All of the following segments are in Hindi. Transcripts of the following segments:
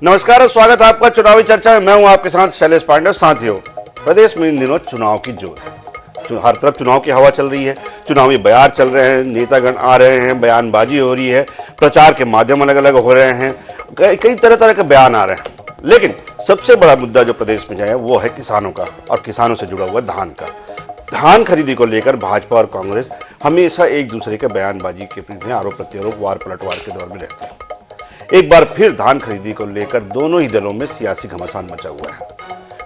नमस्कार और स्वागत है आपका चुनावी चर्चा में। मैं हूं आपके साथ शैलेश पांडे। साथियों, प्रदेश में इन दिनों चुनाव की जोर है। हर तरफ चुनाव की हवा चल रही है, चुनावी बयान चल रहे हैं, नेतागण आ रहे हैं, बयानबाजी हो रही है, प्रचार के माध्यम अलग अलग हो रहे हैं, कई तरह तरह के बयान आ रहे हैं। लेकिन सबसे बड़ा मुद्दा जो प्रदेश में है वो है किसानों का और किसानों से जुड़ा हुआ धान का। धान खरीदी को लेकर भाजपा और कांग्रेस हमेशा एक दूसरे के बयानबाजी के पीछे आरोप प्रत्यारोप, वार पलटवार के दौर में रहते हैं। एक बार फिर धान खरीदी को लेकर दोनों ही दलों में सियासी घमासान मचा हुआ है।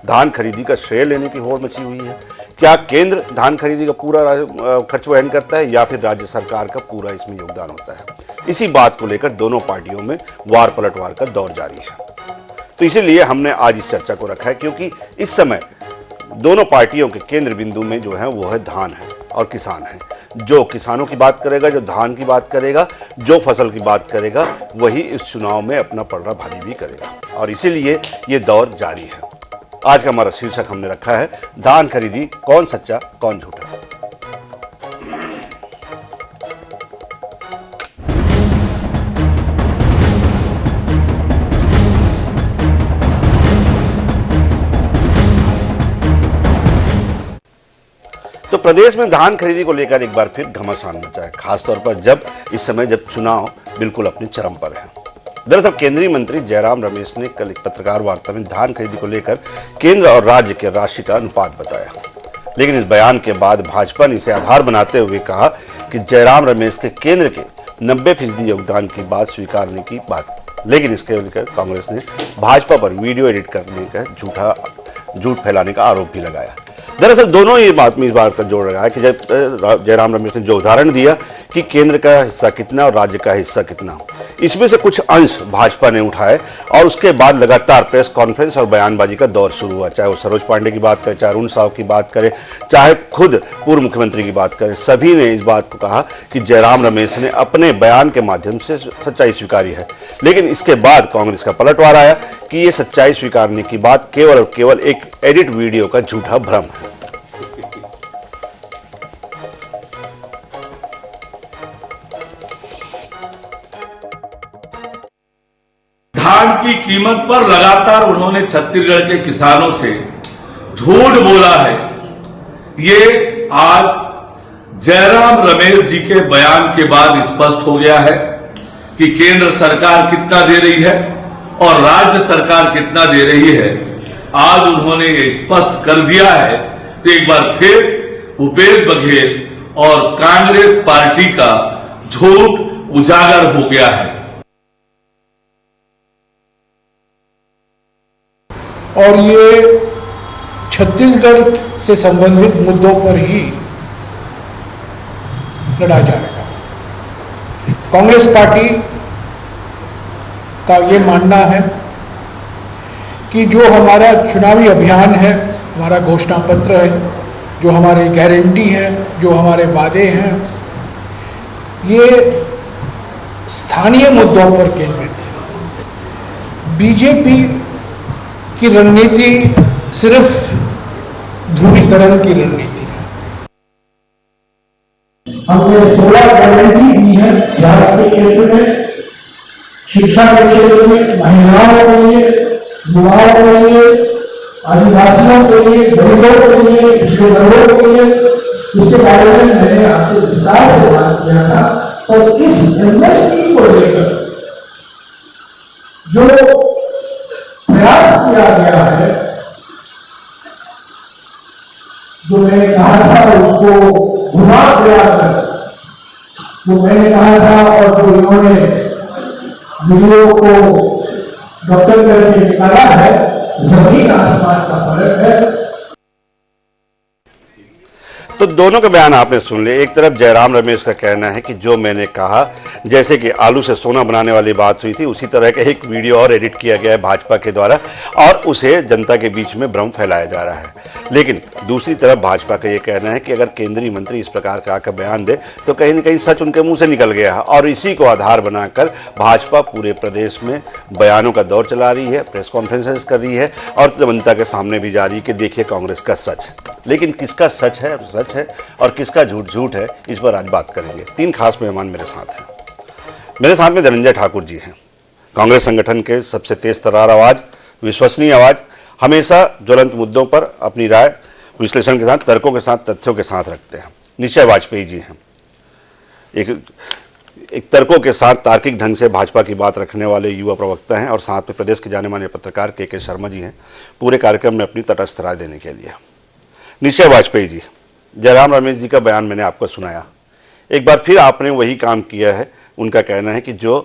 धान खरीदी का श्रेय लेने की होड़ मची हुई है। क्या केंद्र धान खरीदी का पूरा खर्च वहन करता है या फिर राज्य सरकार का पूरा इसमें योगदान होता है? इसी बात को लेकर दोनों पार्टियों में वार पलटवार का दौर जारी है। तो इसीलिए हमने आज इस चर्चा को रखा है, क्योंकि इस समय दोनों पार्टियों के केंद्र बिंदु में जो है वो है धान है और किसान है। जो किसानों की बात करेगा, जो धान की बात करेगा, जो फसल की बात करेगा, वही इस चुनाव में अपना पलड़ा भारी भी करेगा और इसीलिए ये दौर जारी है। आज का हमारा शीर्षक हमने रखा है धान खरीदी, कौन सच्चा कौन झूठा। तो प्रदेश में धान खरीदी को लेकर एक बार फिर घमासान मचा है, खासतौर पर इस समय जब चुनाव बिल्कुल अपने चरम पर है। दरअसल केंद्रीय मंत्री जयराम रमेश ने कल एक पत्रकार वार्ता में धान खरीदी को लेकर केंद्र और राज्य के राशि का अनुपात बताया। लेकिन इस बयान के बाद भाजपा ने इसे आधार बनाते हुए कहा कि जयराम रमेश के केंद्र के 90% योगदान की बात स्वीकारने की बात। लेकिन इसके लेकर कांग्रेस ने भाजपा पर वीडियो एडिट करने का झूठ फैलाने का आरोप भी लगाया। दरअसल दोनों ही बात में इस बात का जोड़ रहा है कि जब जयराम रमेश ने जो उदाहरण दिया कि केंद्र का हिस्सा कितना और राज्य का हिस्सा कितना, इसमें से कुछ अंश भाजपा ने उठाए और उसके बाद लगातार प्रेस कॉन्फ्रेंस और बयानबाजी का दौर शुरू हुआ। चाहे वो सरोज पांडे की बात करें, चाहे अरुण साव की बात करें, चाहे खुद पूर्व मुख्यमंत्री की बात करें, सभी ने इस बात को कहा कि जयराम रमेश ने अपने बयान के माध्यम से सच्चाई स्वीकारी है। लेकिन इसके बाद कांग्रेस का पलटवार आया कि ये सच्चाई स्वीकारने की बात केवल और केवल एक एडिट वीडियो का झूठा भ्रम है। धान की कीमत पर लगातार उन्होंने छत्तीसगढ़ के किसानों से झूठ बोला है। ये आज जयराम रमेश जी के बयान के बाद स्पष्ट हो गया है कि केंद्र सरकार कितना दे रही है और राज्य सरकार कितना दे रही है। आज उन्होंने ये स्पष्ट कर दिया है। तो एक बार फिर भूपेश बघेल और कांग्रेस पार्टी का झूठ उजागर हो गया है। और ये छत्तीसगढ़ से संबंधित मुद्दों पर ही लड़ा जाएगा। कांग्रेस पार्टी का ये मानना है कि जो हमारा चुनावी अभियान है, हमारा घोषणा पत्र है, जो हमारे गारंटी है, जो हमारे वादे हैं, ये स्थानीय मुद्दों पर केंद्रित है। बीजेपी की रणनीति सिर्फ ध्रुवीकरण की रणनीति है। हमने 16 गारंटी दी है स्वास्थ्य के क्षेत्र में, शिक्षा के क्षेत्र में, महिलाओं के लिए, युवाओं के लिए, आदिवासियों के लिए, गरीबों के लिए, पिछड़े वर्गों के लिए। इसके बारे में मैंने आपसे विस्तार से बात किया था। और इस एमएसपी को लेकर जो प्रयास किया गया है, जो मैंने कहा था उसको घुमा फिरा कर, जो मैंने कहा था और जो इन्होंने वीडियो को डॉक्टर करके निकाला है, जमीन आसमान का फर्क है। तो दोनों के बयान आपने सुन लिए। एक तरफ जयराम रमेश का कहना है कि जो मैंने कहा, जैसे कि आलू से सोना बनाने वाली बात हुई थी, उसी तरह का एक वीडियो और एडिट किया गया है भाजपा के द्वारा और उसे जनता के बीच में भ्रम फैलाया जा रहा है। लेकिन दूसरी तरफ भाजपा का ये कहना है कि अगर केंद्रीय मंत्री इस प्रकार का बयान दे तो कहीं न कहीं सच उनके मुंह से निकल गया है और इसी को आधार बनाकर भाजपा पूरे प्रदेश में बयानों का दौर चला रही है, प्रेस कॉन्फ्रेंसेस कर रही है और जनता के सामने भी जा रही है कि देखिए कांग्रेस का सच। लेकिन किसका सच है और किसका झूठ है, इस पर आज बात करेंगे। 3 खास मेहमान मेरे साथ हैं। मेरे साथ में धनंजय ठाकुर जी हैं। कांग्रेस संगठन के सबसे तेज तर्रार आवाज, विश्वसनीय आवाज, हमेशा ज्वलंत मुद्दों पर अपनी राय विश्लेषण के साथ, तर्कों के साथ, तथ्यों के साथ रखते हैं। निश्चय वाजपेयी जी हैं। एक तर्कों के साथ तार्किक ढंग से भाजपा की बात रखने वाले युवा प्रवक्ता हैं और साथ में प्रदेश के जाने माने पत्रकार के शर्मा जी हैं, पूरे कार्यक्रम में अपनी तटस्थ राय देने के लिए। निश्चय वाजपेयी जी, जयराम रमेश जी का बयान मैंने आपको सुनाया। एक बार फिर आपने वही काम किया है। उनका कहना है कि जो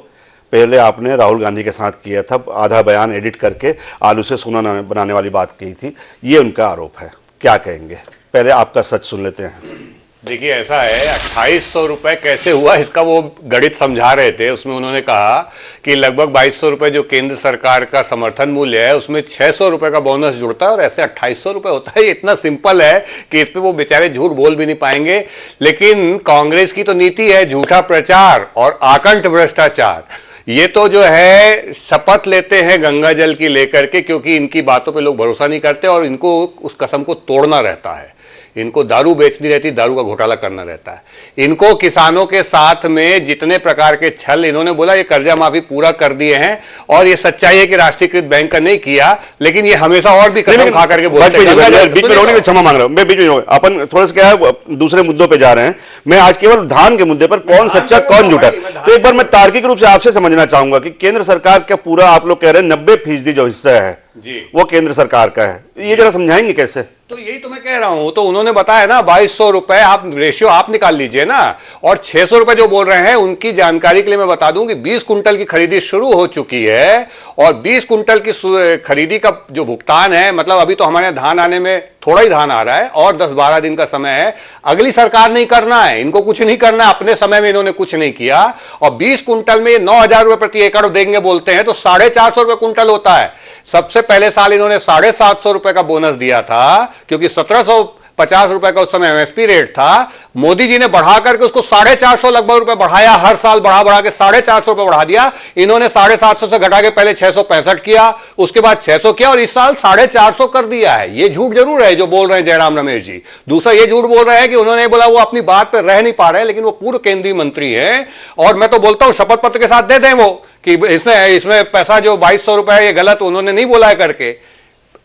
पहले आपने राहुल गांधी के साथ किया था, आधा बयान एडिट करके आलू से सोना बनाने वाली बात कही थी, ये उनका आरोप है। क्या कहेंगे? पहले आपका सच सुन लेते हैं। देखिए, ऐसा है, 2800 रुपए कैसे हुआ इसका वो गणित समझा रहे थे। उसमें उन्होंने कहा कि लगभग 2200 रुपए जो केंद्र सरकार का समर्थन मूल्य है उसमें 600 रुपए का बोनस जुड़ता है और ऐसे 2800 रुपए होता है। ये इतना सिंपल है कि इस पे वो बेचारे झूठ बोल भी नहीं पाएंगे। लेकिन कांग्रेस की तो नीति है झूठा प्रचार और आकंठ भ्रष्टाचार। ये तो जो है शपथ लेते हैं गंगा जल की लेकर के, क्योंकि इनकी बातों पे लोग भरोसा नहीं करते और इनको उस कसम को तोड़ना रहता है। इनको दारू बेचनी रहती, दारू का घोटाला करना रहता है। इनको किसानों के साथ में जितने प्रकार के छल, इन्होंने बोला ये कर्जा माफी पूरा कर दिए हैं और ये सच्चाई है कि राष्ट्रीयकृत बैंक का नहीं किया, लेकिन ये हमेशा और भी कसम खा करके बोलते हैं। बीच में रोकने की क्षमा मांग रहा हूं मैं, बीच में अपन थोड़ा सा क्या है दूसरे मुद्दों पे जा रहे हैं। मैं आज केवल धान के मुद्दे पर कौन सच्चा कौन झूठा, तो एक बार मैं तार्किक रूप से आपसे समझना चाहूंगा कि केंद्र सरकार का पूरा, आप लोग कह रहे हैं 90% जो हिस्सा है जी वो केंद्र सरकार का है, ये जरा समझाएंगे कैसे? तो यही तो मैं कह रहा हूं। तो उन्होंने बताया ना 2200 रुपए, आप रेशियो आप निकाल लीजिए ना। और 600 रुपए जो बोल रहे हैं उनकी जानकारी के लिए मैं बता दूं कि 20 कुंटल की खरीदी शुरू हो चुकी है और 20 कुंटल की खरीदी का जो भुगतान है, मतलब अभी तो हमारे धान आने में थोड़ा ही धान आ रहा है और 10-12 दिन का समय है। अगली सरकार नहीं करना है, इनको कुछ नहीं करना है। अपने समय में इन्होंने कुछ नहीं किया और 20 कुंटल में 9000 रुपए प्रति एकड़ देंगे बोलते हैं, तो 450 रुपए कुंटल होता है। सबसे पहले साल इन्होंने 750 रुपए का बोनस दिया था, क्योंकि 1750 रुपए का उस समय एमएसपी रेट था। मोदी जी ने बढ़ा करके उसको 450 लगभग रुपए बढ़ाया, हर साल बढ़ा के 450 रुपए बढ़ा दिया। इन्होंने 750 से घटा के पहले 665 किया, उसके बाद 600 किया और इस साल 450 कर दिया है। ये झूठ जरूर है जो बोल रहे हैं जयराम रमेश जी। दूसरा ये झूठ बोल रहे हैं कि उन्होंने बोला वो अपनी बात पर रह नहीं पा रहे, लेकिन वो पूर्व केंद्रीय मंत्री हैं और मैं तो बोलता हूं शपथ पत्र के साथ दे दें वो कि इसमें पैसा जो 2200 रुपए है ये गलत उन्होंने नहीं बोला है करके।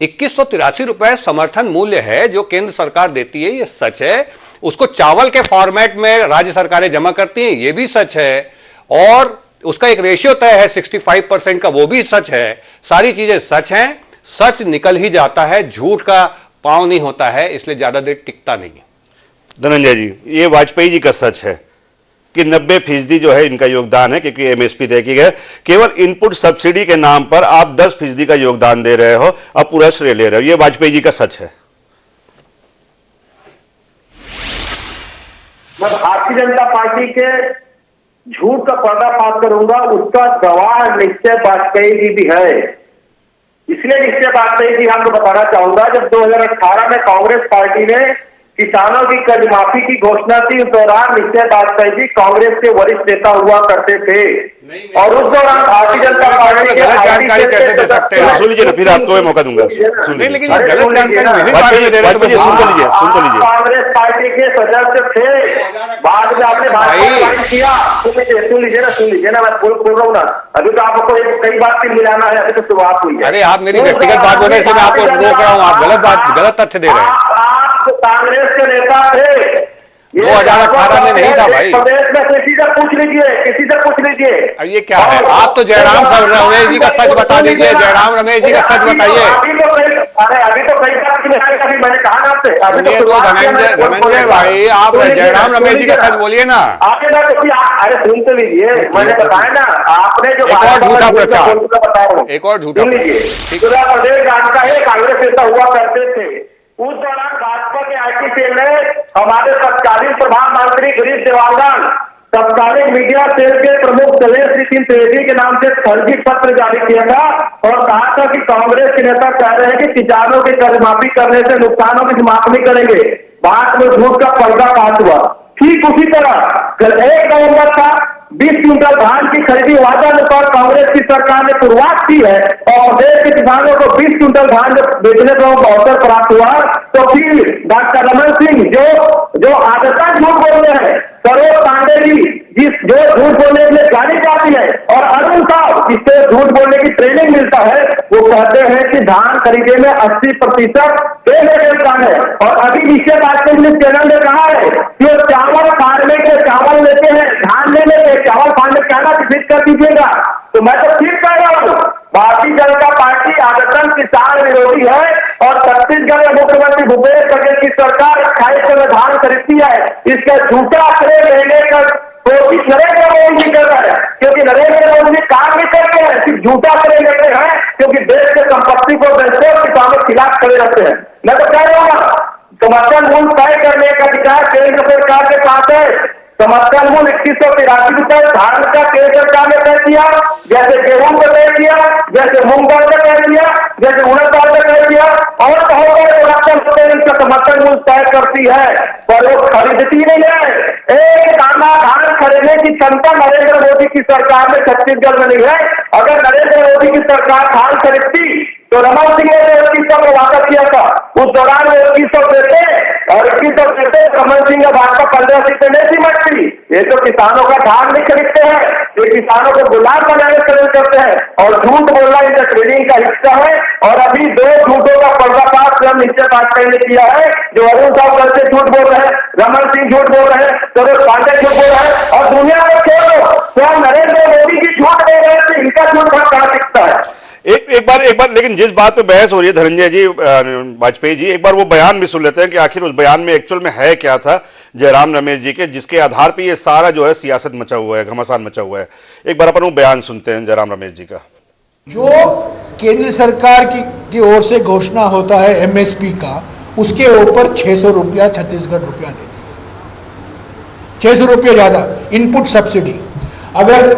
2183 रुपए समर्थन मूल्य है जो केंद्र सरकार देती है, ये सच है। उसको चावल के फॉर्मेट में राज्य सरकारें जमा करती हैं, ये भी सच है। और उसका एक रेशियो तय है 65% का, वो भी सच है। सारी चीजें सच हैं। सच निकल ही जाता है, झूठ का पांव नहीं होता है, इसलिए ज्यादा देर टिकता नहीं है। धनंजय जी, ये वाजपेयी जी का सच है कि 90% जो है इनका योगदान है, क्योंकि एमएसपी तय की गई। केवल इनपुट सब्सिडी के नाम पर आप 10% का योगदान दे रहे हो, अब पूरा श्रेय ले रहे हो, ये वाजपेयी जी का सच है। मैं भारतीय जनता पार्टी के झूठ का पर्दाफाश करूंगा, उसका गवाह निश्चय वाजपेयी जी भी है। इसलिए निश्चय वाजपेयी जी आपको बताना चाहूंगा, जब 2018 में कांग्रेस पार्टी ने किसानों की कर्ज माफी की घोषणा थी, उस दौरान निश्चय वाजपेयी जी कांग्रेस के वरिष्ठ नेता हुआ करते थे और उस दौरान भारतीय जनता पार्टी के जानकारी कैसे दे सकते हैं? सुन लीजिए ना, फिर आपको मैं मौका दूंगा। सुन लीजिए, लेकिन गलत जानकारी सुन तो लीजिए। कांग्रेस पार्टी के सदस्य थे, बाद में आपने भाजपा किया। सुन लीजिए ना, मैं बोल रहा हूँ ना, अभी तो आपको कई बात से मिलाना है, अभी तो शुरुआत हुई है। अरे आप मेरी व्यक्तिगत बात बोल रहे हैं, मैं आपको रोक रहा हूँ, आप गलत तथ्य दे रहे हैं। कांग्रेस के नेता थे, 2018 में नहीं था भाई। प्रदेश में किसी से पूछ लीजिए। अब ये क्या है? आप तो जयराम रमेश जी का सच बता दीजिए, जयराम रमेश जी का सच बताइए। अभी तो कई बार मैंने कहा ना आपसे, धनंजय भाई आप जयराम रमेश जी का सच बोलिए ना। आपने ना कुछ, अरे सुन तो लीजिए, मैंने बताया ना, आपने जो एक और झूठा प्रचार, बता रहा हूँ, एक और झूठा प्रदेश जानता है कांग्रेस नेता हुआ करते थे। उस दौरान भाजपा के आईटी सेल ने हमारे तत्कालीन प्रधानमंत्री गिरीश देवांगन, तत्कालीन मीडिया सेल के प्रमुख दलेश सिंह त्रिवेदी के नाम से फर्जी पत्र जारी किया था और कहा था कि कांग्रेस के नेता कह रहे हैं कि किसानों की कर्ज माफी करने से नुकसानों की माफ नहीं करेंगे। बाद में झूठ का पर्दाफाश हुआ। ठीक उसी तरह 1 नवंबर का 20 क्विंटल धान की खरीदी वादा अनुसार कांग्रेस की सरकार ने शुरुआत की है और देश के किसानों को 20 क्विंटल धान बेचने का अवसर प्राप्त हुआ, तो फिर डॉक्टर रमन सिंह जो आदतन झूठ बोल रहे हैं, सरोज पांडे जी जिस जो झूठ बोलने के लिए जानी जाती है, और अरुण साहब जिससे झूठ बोलने की ट्रेनिंग मिलता है, वो कहते हैं कि धान खरीदे में 80% केंद्र मिलता है। और अभी विषय बातचीत में चैनल ने कहा है कि वो चावल फाड़ने के चावल लेते हैं, धान ले लेते हैं, चावल फाड़ने के कहना फिट कर दीजिएगा। तो मैं तो ठीक कह रहा हूँ, भारतीय जनता पार्टी आदतन किसान विरोधी है, और छत्तीसगढ़ में मुख्यमंत्री भूपेश बघेल की सरकार 28 में धान खरीदती है। इसका झूठा श्रेय लेने का कोशिश नरेंद्र मोदी जी कर रहा है, क्योंकि नरेंद्र मोदी जी काम भी करते हैं, सिर्फ झूठा श्रेय लेते हैं, क्योंकि देश के संपत्ति को बेचते और किसानों के खिलाफ खड़े रहते हैं। मैं तो कह रहा हूँ, समर्थन मूल्य तय करने का अधिकार केंद्र सरकार के पास है। समर्थन मूल्य 2183 रुपए धान का केंद्र सरकार ने तय किया, जैसे गेहूं का तय किया, जैसे मूंग दाल का तय किया, जैसे उड़द दाल का तय किया, और इसका समर्थन मूल्य तय करती है, पर वो खरीदती नहीं है। एक दाना धान खरीदने की क्षमता नरेंद्र मोदी की सरकार में छत्तीसगढ़ में नहीं है। अगर नरेंद्र मोदी की सरकार धान खरीदती तो रमन सिंह ने 2100 का वादा किया था, उस दौरान वो 2100 देते, और 2100 देते रमन सिंह का भाजपा 15 सीटें नहीं सिमटती। ये तो किसानों का धान नहीं खरीदते हैं, ये किसानों को गुलाम बनाने का करते हैं, और झूठ बोलना इनका ट्रेनिंग का हिस्सा है। और अभी 2 झूठों का पर्दाफाश स्वयं निश्चय वाजपेयी ने किया है, जो अरुण साहब कल से झूठ बोल रहे हैं, रमन सिंह झूठ बोल रहे हैं, सरोज पांडे झूठ बोल रहे हैं, और दुनिया में छोड़ो स्वयं नरेंद्र मोदी की झूठ बोल रहे हैं, इनका झूठ बहुत कहाँ दिखता है। एक बार लेकिन जिस बात पे बहस हो रही है धनंजय जी, वाजपेयी जी, एक बार वो बयान भी सुन लेते हैं कि आखिर उस बयान में एक्चुअल में है क्या था जयराम रमेश जी के, जिसके आधार पे ये सारा जो है सियासत मचा हुआ है, घमासान मचा हुआ है। एक बार अपन वो बयान सुनते हैं जयराम रमेश जी का। जो केंद्र सरकार की ओर से घोषणा होता है एमएसपी का, उसके ऊपर 600 रुपया छत्तीसगढ़ रुपया देती है, 600 रुपया ज्यादा इनपुट सब्सिडी। अगर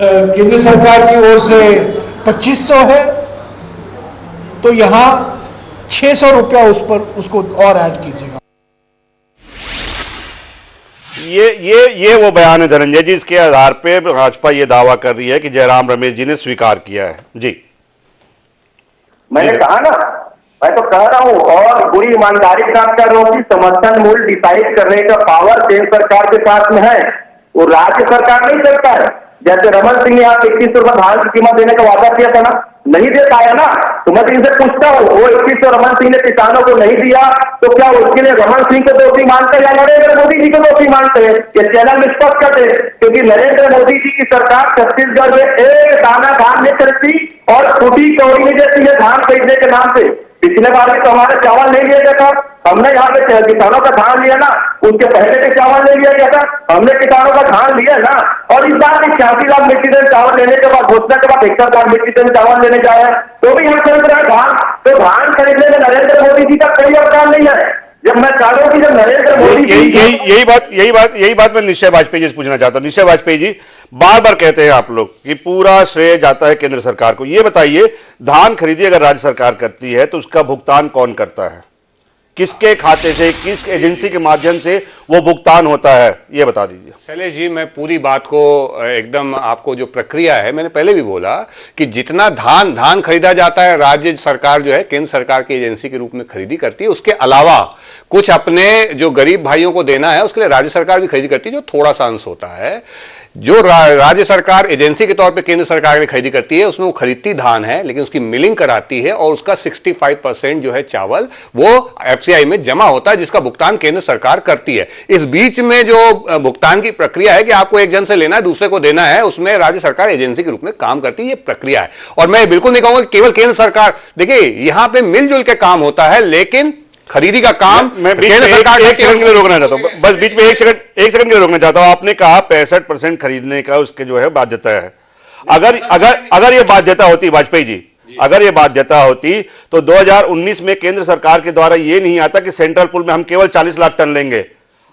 केंद्र सरकार की ओर से 2500 है तो यहां 600 रुपया उस पर उसको और ऐड कीजिएगा। ये वो बयान है धनंजय जी, इसके आधार पे भाजपा ये दावा कर रही है कि जयराम रमेश जी ने स्वीकार किया है। जी मैंने कहा ना, मैं तो कह रहा हूं, और बुरी ईमानदारी के साथ कर रहा हूं कि समर्थन मूल्य डिसाइड करने का पावर केंद्र सरकार के पास में है, वो राज्य सरकार नहीं करता है। जैसे रमन सिंह ने यहाँ 2100 रुपए धान की कीमत देने का वादा किया था ना, नहीं दे पाया ना, तो मैं इनसे पूछता हूँ, वो 2100 रमन सिंह ने किसानों को नहीं दिया, तो क्या उसके लिए रमन सिंह को दोषी मानते हैं या नरेंद्र मोदी जी को दोषी मानते हैं? ये चैनल में स्पष्ट करते हैं, क्योंकि नरेंद्र मोदी जी की सरकार छत्तीसगढ़ में एक दाना धान नहीं खरीदती और फूटी कौड़ी नहीं देती है धान खरीदने के नाम से। पिछले बार भी तो हमारे चावल नहीं लिया गया था, हमने यहाँ पे किसानों का धान लिया ना, उसके पहले भी चावल नहीं लिया गया था, हमने किसानों का धान लिया ना। और इस बार भी 86 लाख मीट्रिक टन चावल लेने के बाद, घोषणा के बाद 61 लाख मीट्रिक टन चावल लेने जा रहे हैं, तो भी हम खरीद रहे हैं धान। तो धान खरीदने में नरेंद्र मोदी जी का कोई अवदान नहीं है। जब मैं चाह रहा हूँ कि जब नरेंद्र मोदी यही बात मैं निश्चय वाजपेयी जी से पूछना चाहता हूँ। निश्चय वाजपेयी जी, बार बार कहते हैं आप लोग कि पूरा श्रेय जाता है केंद्र सरकार को। ये बताइए, धान खरीदी अगर राज्य सरकार करती है तो उसका भुगतान कौन करता है? किसके खाते से, किस एजेंसी के माध्यम से वो भुगतान होता है, ये बता दीजिए। शैलेश जी, मैं पूरी बात को एकदम, आपको जो प्रक्रिया है, मैंने पहले भी बोला कि जितना धान खरीदा जाता है, राज्य सरकार जो है केंद्र सरकार की एजेंसी के रूप में खरीदी करती है। उसके अलावा कुछ अपने जो गरीब भाइयों को देना है उसके लिए राज्य सरकार भी खरीदी करती है, जो थोड़ा सा अंश होता है। जो राज्य सरकार एजेंसी के तौर पे केंद्र सरकार ने खरीदी करती है, उसमें वो खरीदती धान है, लेकिन उसकी मिलिंग कराती है, और उसका 65% जो है चावल वो एफसीआई में जमा होता है, जिसका भुगतान केंद्र सरकार करती है। इस बीच में जो भुगतान की प्रक्रिया है कि आपको एक जन से लेना है, दूसरे को देना है, उसमें राज्य सरकार एजेंसी के रूप में काम करती है। ये प्रक्रिया है, और मैं बिल्कुल नहीं कहूंगा केवल केंद्र सरकार। देखिए, यहां पर मिलजुल के काम होता है, लेकिन खरीदी का काम मैं बीच में एक सेकंड के लिए रोकना चाहता हूं, बस बीच में एक सेकंड के लिए रोकना चाहता हूं। आपने कहा 65% खरीदने का उसके जो है बाध्यता है। अगर ये बाध्यता होती वाजपेयी जी, अगर ये बाध्यता होती तो 2019 में केंद्र सरकार के द्वारा ये नहीं आता कि सेंट्रल पूल में हम केवल 40 लाख टन लेंगे।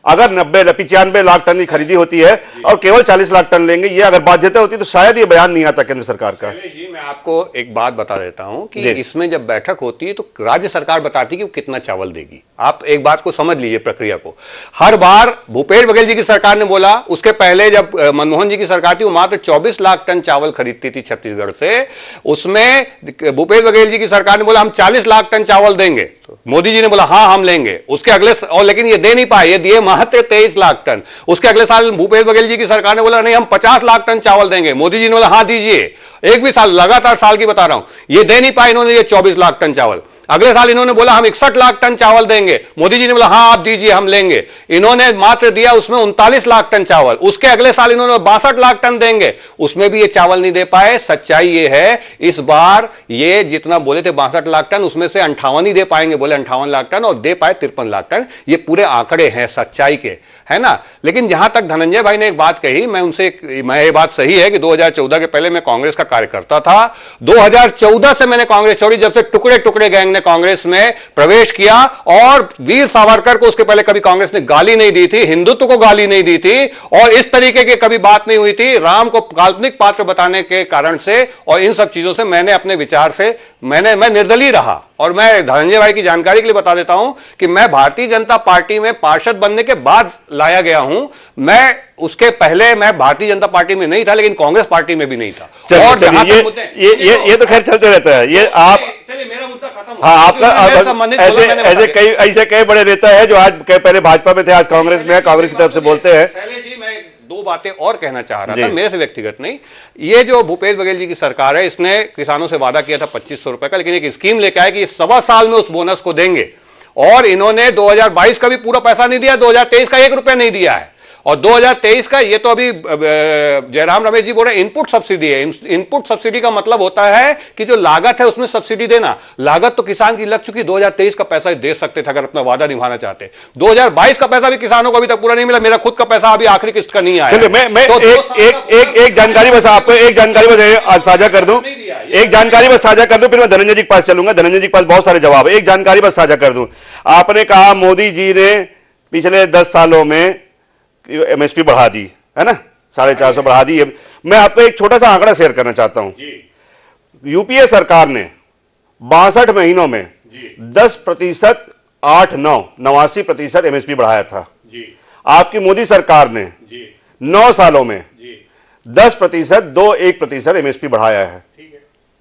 अगर 95 लाख टन की खरीदी होती है और केवल 40 लाख टन लेंगे, ये अगर बाध्यता होती तो शायद ये बयान नहीं आता केंद्र सरकार का। जी, मैं आपको एक बात बता देता हूं कि इसमें जब बैठक होती है तो राज्य सरकार बताती है कि वो कितना चावल देगी। आप एक बात को समझ लीजिए प्रक्रिया को। हर बार भूपेश बघेल जी की सरकार ने बोला, उसके पहले जब मनमोहन जी की सरकार थी वो मात्र 24 लाख टन चावल खरीदती थी छत्तीसगढ़ से, उसमें भूपेश बघेल जी की सरकार ने बोला हम 40 लाख टन चावल देंगे। तो मोदी जी ने बोला हाँ हम लेंगे, उसके अगले और लेकिन ये दे नहीं पाए, ये दिए मात्र 23 लाख टन। उसके अगले साल भूपेश बघेल जी की सरकार ने बोला नहीं हम 50 लाख टन चावल देंगे, मोदी जी ने बोला हाँ दीजिए। एक भी साल, लगातार साल की बता रहा हूं, ये दे नहीं पाए इन्होंने ये 24 लाख टन चावल। अगले साल इन्होंने बोला हम 61 लाख टन चावल देंगे, मोदी जी ने बोला हाँ आप दीजिए हम लेंगे, इन्होंने मात्र दिया उसमें 39 लाख टन चावल। उसके अगले साल इन्होंने 62 लाख टन देंगे, उसमें भी ये चावल नहीं दे पाए। सच्चाई ये है इस बार ये जितना बोले थे 62 लाख टन, उसमें से 58 ही दे पाएंगे, बोले 58 लाख टन, और दे पाए 53 लाख टन। ये पूरे आंकड़े हैं सच्चाई के, है ना। लेकिन जहां तक धनंजय भाई ने एक बात कही, मैं ये बात सही है कि 2014 के पहले मैं कांग्रेस का कार्यकर्ता था। 2014 से मैंने कांग्रेस छोड़ी, जब से टुकड़े टुकड़े गैंग ने कांग्रेस में प्रवेश किया, और वीर सावरकर को उसके पहले कभी कांग्रेस ने गाली नहीं दी थी, हिंदुत्व को गाली नहीं दी थी, और इस तरीके की कभी बात नहीं हुई थी राम को काल्पनिक पात्र बताने के कारण से। और इन सब चीजों से मैंने अपने विचार से मैं निर्दलीय रहा। और मैं धनंजय भाई की जानकारी के लिए बता देता हूं कि मैं भारतीय जनता पार्टी में पार्षद बनने के बाद लाया गया हूं। मैं उसके पहले मैं भारतीय जनता पार्टी में नहीं था, लेकिन कांग्रेस पार्टी में भी नहीं था। और ये तो खैर चलते रहता है। ये आप मेरा मुद्दा खत्म, हाँ आपका ऐसे कई बड़े नेता है जो आज पहले भाजपा में थे, आज कांग्रेस में है, कांग्रेस की तरफ से बोलते हैं। जी मैं दो बातें और कहना चाह रहा था, मेरे से व्यक्तिगत नहीं। ये जो भूपेश बघेल जी की सरकार है, इसने किसानों से वादा किया था 2500 रुपए का, लेकिन एक स्कीम लेके आए कि 1.25 साल में उस बोनस को देंगे, और इन्होंने 2022 का भी पूरा पैसा नहीं दिया, 2023 का 1 रुपया नहीं दिया है। और 2023 का ये तो अभी जयराम रमेश जी बोल रहे हैं इनपुट सब्सिडी है। इनपुट सब्सिडी का मतलब होता है कि जो लागत है उसमें सब्सिडी देना। लागत तो किसान की लग चुकी, 2023 का पैसा दे सकते थे अगर अपना वादा निभाना चाहते। 2022 का पैसा भी किसानों को अभी तक पूरा नहीं मिला। मेरा खुद का पैसा अभी आखिरी किस्त का नहीं आया। चलिए मैं तो एक जानकारी बस आपको एक जानकारी बस साझा कर दूं, एक जानकारी बस साझा कर दूं, फिर मैं धनंजय जी के पास चलूंगा। धनंजय जी के पास बहुत सारे जवाब है, एक जानकारी बस साझा कर दूं। आपने कहा मोदी जी ने पिछले 10 सालों में एमएसपी बढ़ा दी है ना, 450 बढ़ा दी है। मैं आपको एक छोटा सा आंकड़ा शेयर करना चाहता हूं। यूपीए सरकार ने 62 महीनों में 10% 89% एमएसपी बढ़ाया था। आपकी मोदी सरकार ने 9 सालों में 10% 1% एमएसपी बढ़ाया है।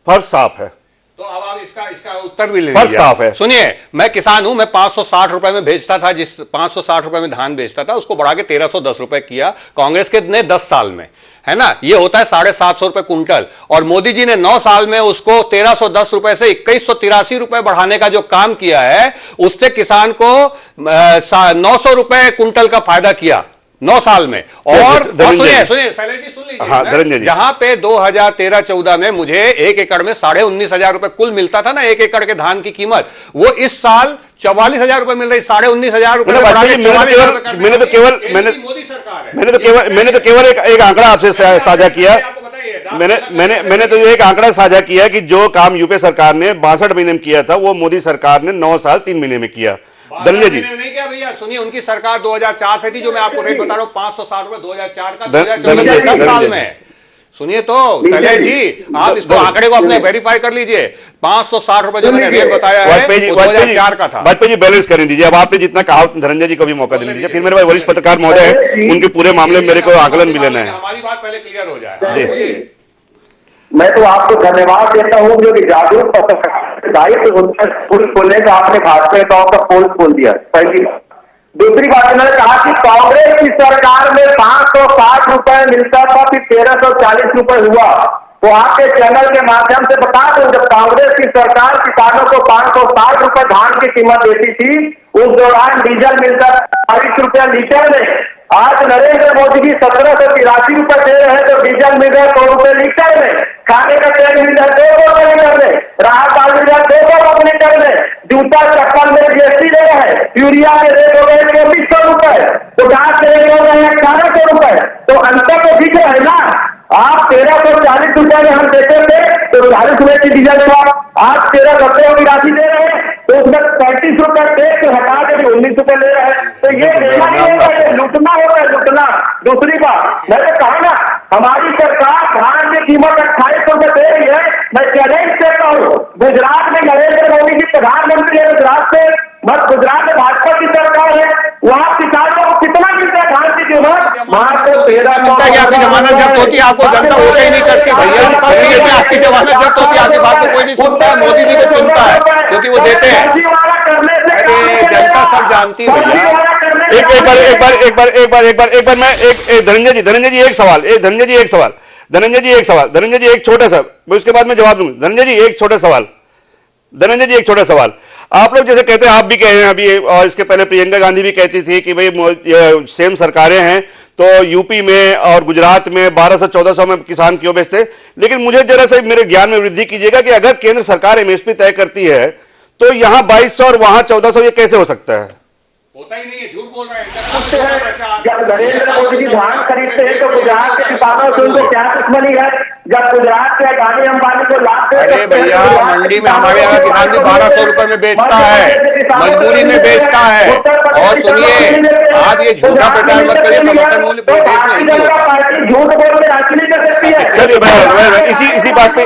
फर्क साफ है। तो अब आप इसका उत्तर भी ले फर्क लीजिए। साफ है। सुनिए, मैं किसान हूं, मैं 560 रुपए में बेचता था, जिस 560 रुपए में धान बेचता था उसको बढ़ा के 1310 रुपए किया कांग्रेस के ने 10 साल में, है ना। ये होता है 750 रुपए कुंटल। और मोदी जी ने 9 साल में उसको 1310 रुपए से 2183 रुपए बढ़ाने का जो काम किया है, उससे किसान को 900 रुपए कुंटल का फायदा किया 9 साल में। और सुनिए शैलेश जी सुन लीजिए, हाँ, जहां पे 2013-14 में मुझे 1 एकड़ में 19,500 रुपए कुल मिलता था ना, 1 एकड़ के धान की कीमत, वो इस साल 44,000 रुपए मिल रही। 19,500 रुपए मैंने तो केवल एक आंकड़ा आपसे साझा किया। मैंने तो एक आंकड़ा साझा किया कि जो काम यूपीए सरकार ने 62 महीने में किया था, वो मोदी सरकार ने 9 साल 3 महीने में किया। धनंजय जी नहीं किया भैया। सुनिए, उनकी सरकार 2004 से थी, जो मैं आपको रेट बता रहा हूं 560 रुपए 2004 का, 2014 10 साल में। सुनिए तो शैलेश जी, आप इसको आंकड़े को अपने वेरीफाई कर लीजिए। 560 रुपए जो मैंने रेट बताया है वो 2004 का था। वाजपेयी जी बैलेंस करें दीजिए। अब आपने जितना कहा धनंजय जी को भी मौका दे दीजिए। फिर मेरे भाई वरिष्ठ पत्रकार महोदय है, उनके पूरे मामले में मेरे को आकलन भी लेना है। हमारी बात पहले क्लियर हो जाए। मैं तो आपको धन्यवाद देता हूँ जो कि जागरूक पत्रकार दायित्व उनका स्कूल खोलने का आपने भाजपा नेताओं का पोल खोल दिया। पहली बात। दूसरी बात, उन्होंने कहा कि कांग्रेस की सरकार में 560 रुपए मिलता था, फिर 1340 रुपए हुआ। तो आपके चैनल के माध्यम से बता दो, जब कांग्रेस की सरकार किसानों को 560 रुपए धान की कीमत देती थी, उस दौरान डीजल मिलता था 40 रुपया लीटर में। आज नरेंद्र मोदी जी 1783 रुपए दे रहे हैं, तो डीजल मिल रहा है 100 रुपए लीटर में। खाने का तेल मिल रहा है 200 रुपए लीटर में। राहत दाल मिल रहा है 200 रुपए लीटर में। जूता चप्पल में जीएसटी दे रहे हैं। यूरिया के रेट हो गए 2400 रुपए। पोटाश के रेट हो गए 1800 रुपए। तो अंतर तो दिख रहा है ना। आप 1340 रुपए में हम देते थे तो 40 रुपए की डीजल था, आज 1390 की राशि दे रहे हैं, तो उसमें 35 रुपए टैक्स हटा के 19 रुपए ले रहे हैं। तो ये लेना नहीं होगा, ये लूटना होगा, लूटना। दूसरी बात, मैंने कहा ना, हमारी सरकार धान की कीमत 2800 रुपए दे रही है। मैं चैलेंज करता हूँ, गुजरात में नरेंद्र मोदी जी प्रधानमंत्री है, गुजरात में भाजपा की सरकार है, वहाँ किसानों को कितना मिलता है धान की कीमत? वहाँ तो 1300। आपकी जमानत जब्त होती है, आपको जनता वोट ही नहीं करती भैया। आपकी जमानत जब्त होती है, आपकी बात को कोई नहीं सुनता है, मोदी जी को सुनता है क्योंकि वो देते हैं। सब जानती है भैया। एक बार मैं धनंजय जी एक सवाल, धनंजय जी एक छोटा सा, उसके बाद मैं जवाब दूंगा। धनंजय जी एक छोटा सवाल, आप लोग जैसे कहते हैं, आप भी कह रहे हैं अभी, और इसके पहले प्रियंका गांधी भी कहती थी कि भाई सेम सरकारें हैं तो यूपी में और गुजरात में 1200-1400 में किसान क्यों बेचते। लेकिन मुझे जरा सा मेरे ज्ञान में वृद्धि कीजिएगा कि अगर केंद्र सरकार एमएसपी तय करती है तो यहां 2200 और वहां 1400, ये कैसे हो सकता है? होता ही नहीं है, झूठ बोल रहे हैं। जब नरेंद्र मोदी जी धान खरीदते हैं तो गुजरात के किसानों से उनको क्या दुश्मनी है? जब गुजरात के अडानी अंबानी को लाभ दे अरे भैया, मंडी में हमारे यहाँ किसान भी 1200 रुपए में बेचता है, मजबूरी में बेचता है। और सुनिए, आप ये झूठा प्रचार मत करिए, समर्थन मूल्य तो भारतीय जनता पार्टी झूठ बोल के राजनीति नहीं कर सकती है। चलिए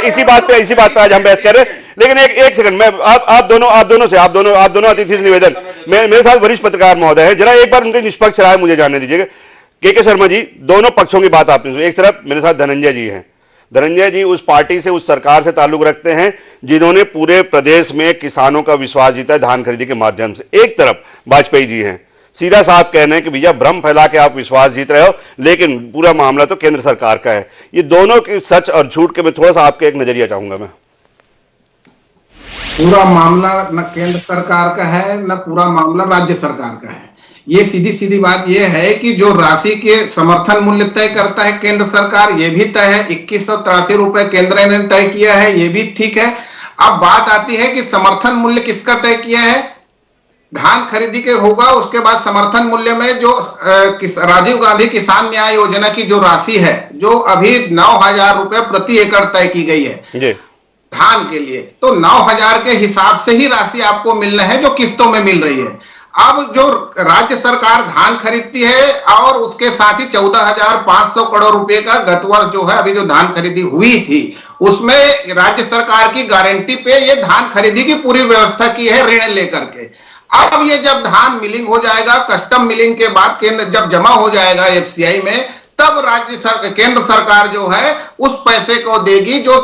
इसी बात पे आज हम बहस कर रहे हैं। लेकिन एक सेकंड, मैं आप दोनों अतिथि से निवेदन, मेरे साथ वरिष्ठ पत्रकार महोदय है, जरा एक बार उनकी निष्पक्ष राय मुझे जानने दीजिएगा। के शर्मा जी, दोनों पक्षों की बात आपने सुनी। एक तरफ मेरे साथ धनंजय जी हैं। धनंजय जी उस पार्टी से, उस सरकार से ताल्लुक रखते हैं जिन्होंने पूरे प्रदेश में किसानों का विश्वास जीता है धान खरीदी के माध्यम से। एक तरफ वाजपेयी जी हैं, सीधा साहब कह रहे हैं कि भैया भ्रम फैला के आप विश्वास जीत रहे हो, लेकिन पूरा मामला तो केंद्र सरकार का है। ये दोनों के सच और झूठ के मैं थोड़ा सा आपके एक नजरिया चाहूंगा। मैं पूरा मामला न केंद्र सरकार का है न पूरा मामला राज्य सरकार का है। ये सीधी सीधी बात ये है कि जो राशि के समर्थन मूल्य तय करता है केंद्र सरकार, ये भी तय है 2183 रुपए केंद्र ने तय किया है, ये भी ठीक है। अब बात आती है कि समर्थन मूल्य किसका तय किया है? धान खरीदी के होगा, उसके बाद समर्थन मूल्य में जो राजीव गांधी किसान न्याय योजना की जो राशि है, जो अभी 9000 रुपए प्रति एकड़ तय की गई है धान के लिए, तो 9000 के हिसाब से ही राशि आपको मिलना है जो किस्तों में मिल रही है। अब जो राज्य सरकार धान खरीदती है और उसके साथ ही 14,500 करोड़ रुपए का गत वर्ष जो है अभी जो धान खरीदी हुई थी, उसमें राज्य सरकार की गारंटी पे ये धान खरीदी की पूरी व्यवस्था की है ऋण लेकर के। अब ये जब धान मिलिंग हो जाएगा, कस्टम मिलिंग के बाद केंद्र जब जमा हो जाएगा एफसीआई में, तब केंद्र सरकार जो है उस पैसे को देगी, जो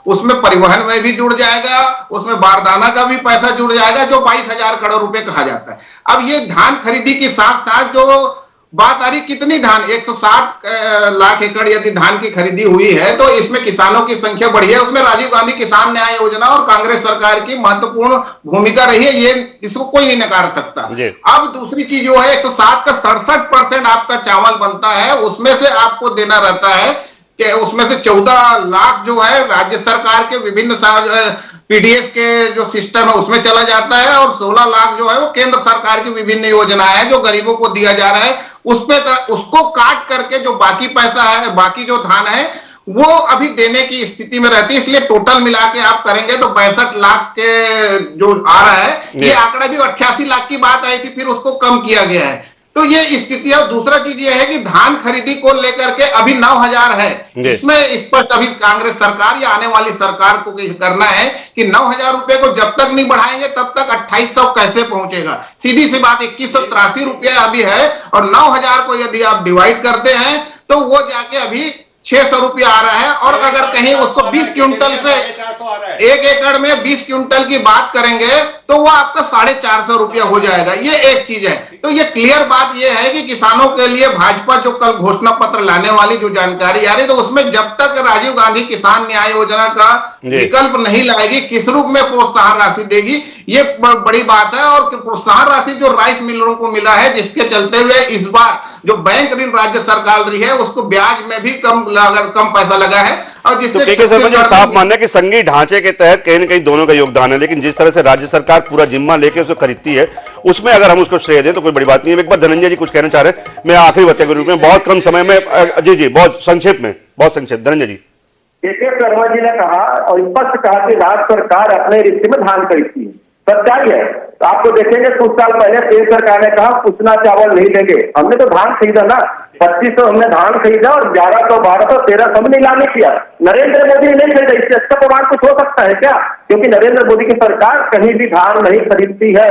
उसमें परिवहन में भी जुड़ जाएगा, उसमें बारदाना का भी पैसा जुड़ जाएगा, जो 22,000 करोड़ रुपए कहा जाता है। अब ये धान खरीदी के साथ साथ जो बात आ रही, कितनी धान 107 लाख एकड़ यदि धान की खरीदी हुई है तो इसमें किसानों की संख्या बढ़ी है। उसमें राजीव गांधी किसान न्याय योजना और कांग्रेस सरकार की महत्वपूर्ण भूमिका रही है, ये इसको कोई नहीं नकार सकता। अब दूसरी चीज जो है, 107 का 67% आपका चावल बनता है, उसमें से आपको देना रहता है कि उसमें से 14 लाख जो है राज्य सरकार के विभिन्न पीडीएस के जो सिस्टम है उसमें चला जाता है, और 16 लाख जो है वो केंद्र सरकार की विभिन्न योजनाएं हैं जो गरीबों को दिया जा रहा है। उसको काट करके जो बाकी पैसा है, बाकी जो धान है वो अभी देने की स्थिति में रहती है। इसलिए टोटल मिला के आप करेंगे तो 62 लाख के जो आ रहा है, ये आंकड़ा भी 88 लाख की बात आई थी, फिर उसको कम किया गया है। तो ये स्थिति है। दूसरा चीज ये है कि धान खरीदी को लेकर के अभी 9000 है, इसमें स्पष्ट अभी कांग्रेस सरकार या आने वाली सरकार को करना है कि 9000 रुपए को जब तक नहीं बढ़ाएंगे तब तक 2800 कैसे पहुंचेगा। सीधी सी बात, 2183 रुपया अभी है और 9000 को यदि आप डिवाइड करते हैं तो वो जाके अभी 600 रुपया आ रहा है। और अगर कहीं उसको 20 क्विंटल से 1 एकड़ में 20 क्विंटल की बात करेंगे तो वो आपका 450 रुपया हो जाएगा। ये एक चीज है। तो ये क्लियर बात ये है कि किसानों के लिए भाजपा जो कल घोषणा पत्र लाने वाली जो जानकारी आ रही, तो उसमें जब तक राजीव गांधी किसान न्याय योजना का विकल्प नहीं लाएगी, किस रूप में प्रोत्साहन राशि देगी, ये बड़ी बात है। और प्रोत्साहन राशि जो राइस मिलरों को मिला है, जिसके चलते हुए इस बार जो बैंक ऋण राज्य सरकार रही है उसको ब्याज में भी कम पैसा लगा है, और जिससे साफ मानना है कि संघीय ढांचे के तहत कहीं न कहीं दोनों का योगदान है। लेकिन जिस तरह से राज्य सरकार पूरा जिम्मा लेके उसको खरीदती है, उसमें अगर हम उसको श्रेय दें तो कोई बड़ी बात नहीं है। एक बार धनंजय जी कुछ कहना चाह रहे हैं, मैं आखिरी वक्तव्य के रूप में, बहुत कम समय में, जी बहुत संक्षेप धनंजय जी। के शर्मा जी ने कहा और स्पष्ट कहा कि राज्य सरकार अपने रिश्ते में धान खरीदती है, सच्चाई है। तो आपको देखेंगे कुछ साल पहले केंद्र सरकार ने कहा उतना चावल नहीं देंगे, हमने तो धान खरीदा ना, 2500 हमने धान खरीदा और 1100, 1200, 1300 में नीलामी किया। नरेंद्र मोदी ने नहीं खरीदा, इससे अच्छा प्रमाण कुछ हो सकता है क्या? क्योंकि नरेंद्र मोदी की सरकार कहीं भी धान नहीं खरीदती है,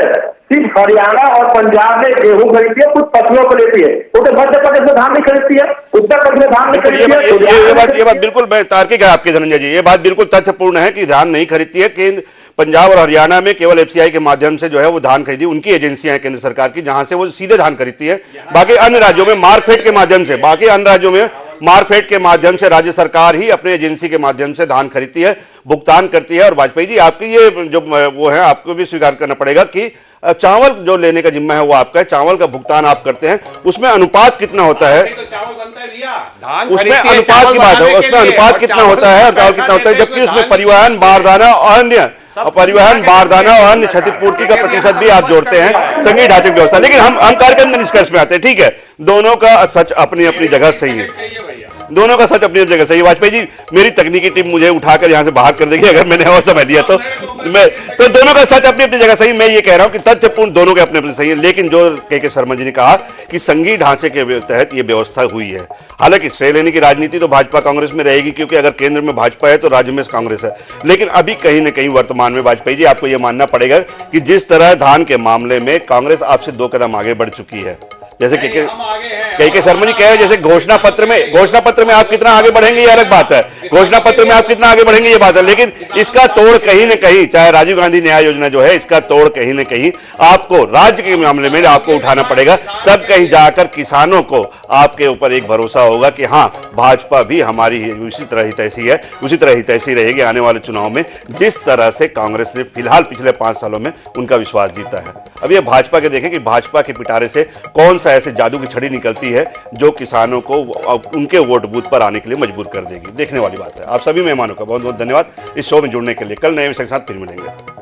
सिर्फ हरियाणा और पंजाब में गेहूं खरीदती है, कुछ फसलों को लेती है। वो तो मध्य प्रदेश में धान नहीं खरीदती है, उत्तर प्रदेश में धान नहीं खरीदती है। ये बात बिल्कुल तार्किक है आपके धनंजय जी, ये बात बिल्कुल तथ्यपूर्ण है कि धान नहीं खरीदती है। केंद्र पंजाब और हरियाणा में केवल एफसीआई के माध्यम से जो है वो धान खरीदी, उनकी एजेंसियां हैं केंद्र सरकार की, जहां से वो सीधे धान खरीदती है। बाकी अन्य राज्यों में मार्कफेड के माध्यम से, मार्कफेड के माध्यम से राज्य सरकार ही अपने एजेंसी के माध्यम से धान खरीदती है, भुगतान करती है। और वाजपेयी जी, आपकी ये जो वो है, आपको भी स्वीकार करना पड़ेगा कि चावल जो लेने का जिम्मा है वो आपका है, चावल का भुगतान आप करते हैं, उसमें अनुपात कितना होता है, उसमें अनुपात की बात है, उसमें अनुपात कितना होता है और चावल कितना होता है, जबकि उसमें परिवहन, बारदाना और अन्य क्षतिपूर्ति का प्रतिशत भी आप जोड़ते हैं संघीय ढांचे की व्यवस्था। लेकिन हम कार्यक्रम के निष्कर्ष में आते हैं। ठीक है, दोनों का सच अपनी अपनी जगह सही है, दोनों का सच अपनी जगह सही है। वाजपेयी जी, मेरी तकनीकी टीम मुझे उठाकर यहां से बाहर कर देगी अगर मैंने और समझ लिया तो दोनों का सच अपनी अपनी जगह सही। मैं ये कह रहा हूं कि तथ्यपूर्ण दोनों के अपने अपने सही है। लेकिन जो के शर्मा जी ने कहा कि संघीय ढांचे के तहत ये व्यवस्था हुई है, हालांकि श्रेय लेने की राजनीति तो भाजपा कांग्रेस में रहेगी, क्योंकि अगर केंद्र में भाजपा है तो राज्य में कांग्रेस है। लेकिन अभी कहीं ना कहीं वर्तमान में वाजपेयी जी, आपको यह मानना पड़ेगा कि जिस तरह धान के मामले में कांग्रेस आपसे 2 कदम आगे बढ़ चुकी है, जैसे के शर्मा जी कह रहे हैं, जैसे घोषणा पत्र में आप कितना आगे बढ़ेंगे ये अलग बात है, घोषणा पत्र में आप कितना आगे बढ़ेंगे ये बात है, लेकिन इसका तोड़ कहीं न कहीं, चाहे राजीव गांधी न्याय योजना जो है, इसका तोड़ कहीं न कहीं आपको राज्य के मामले में आपको उठाना पड़ेगा। तब कहीं जाकर किसानों को आपके ऊपर एक भरोसा होगा कि हाँ, भाजपा भी हमारी उसी तरह हितैषी है, उसी तरह हितैषी रहेगी आने वाले चुनाव में, जिस तरह से कांग्रेस ने फिलहाल पिछले 5 सालों में उनका विश्वास जीता है। अब ये भाजपा के देखें कि भाजपा के पिटारे से कौन सा ऐसे जादू की छड़ी निकलती है जो किसानों को उनके वोट बूथ पर आने के लिए मजबूर कर देगी। देखने वाली बात है। आप सभी मेहमानों का बहुत बहुत धन्यवाद इस शो में जुड़ने के लिए। कल नए विषय के साथ फिर मिलेंगे।